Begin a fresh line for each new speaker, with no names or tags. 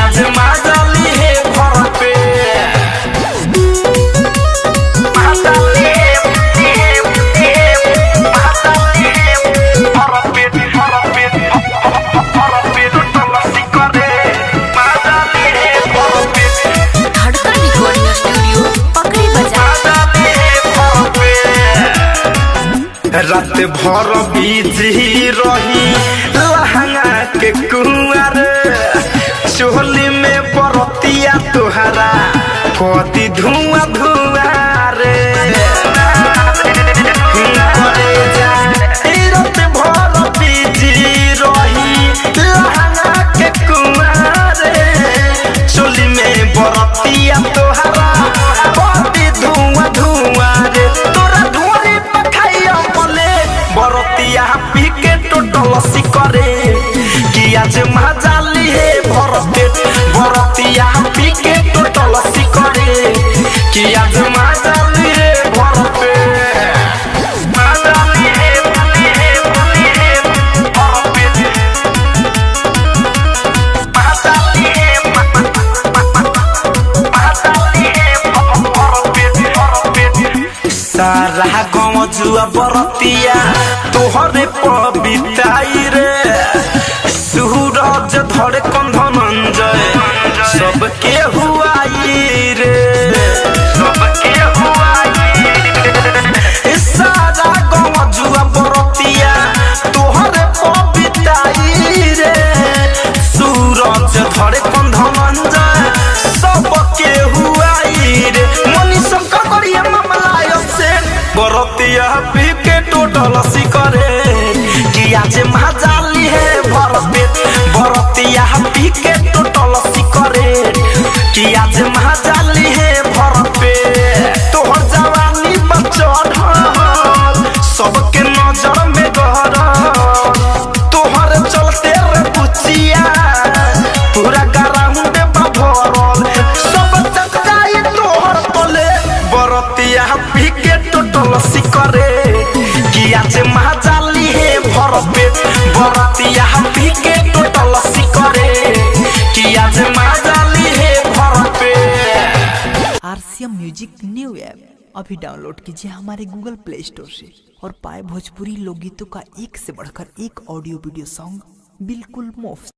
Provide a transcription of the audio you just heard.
आज माजाली है भर पे रात भर बिजी रही लहंगा के कुंवर चोली में बरतिया तुहरा कति धुआं धुआं रे रात भर बिजी रही लहंगा के कुंवर चोली में बरतिया तुहरा कति धुआं धुआं रे तोरा धुआं पखाइया बरतिया पी के टोटल करे कि आज मजाली है भर पेट बरतिया पी के टोटल करे कि आज मजाली है भर पेट मजाली है भर पेट मजाली है भर पेट सारा गाँव जुआ बरतिया तोहरे पबिताई रे सूरज धरे कंधनंजय सबके हुआई रे सबके हुआई सारा गाँव जुआ बरतिया तोहरे पबिताई रे सूरज धरे कंधनंजय सबके हुआई रे मनी शंकर करिया मामला से बरतिया पी के टोटल करे कि आज मजाली है भर पेट बरतिया पी के टोटल करे कि आज मजाली है भर पेट तोहर जवानी बचल सबके नजर में गहर तोहर चलते रे बुचिया पूरा ग्राउंड भरल सब जग जाई तोहर तले बरतिया पी के टोटल करे कि आज मजाली है भर पेट बरतिया पी के टोटल करे कि आज मजाली है भर पेट।
आरसीएम म्यूजिक न्यू ऐप अभी डाउनलोड कीजिए हमारे गूगल प्ले स्टोर से और पाए भोजपुरी लोकगीतों का एक से बढ़कर एक ऑडियो वीडियो सॉन्ग बिल्कुल मुफ्त।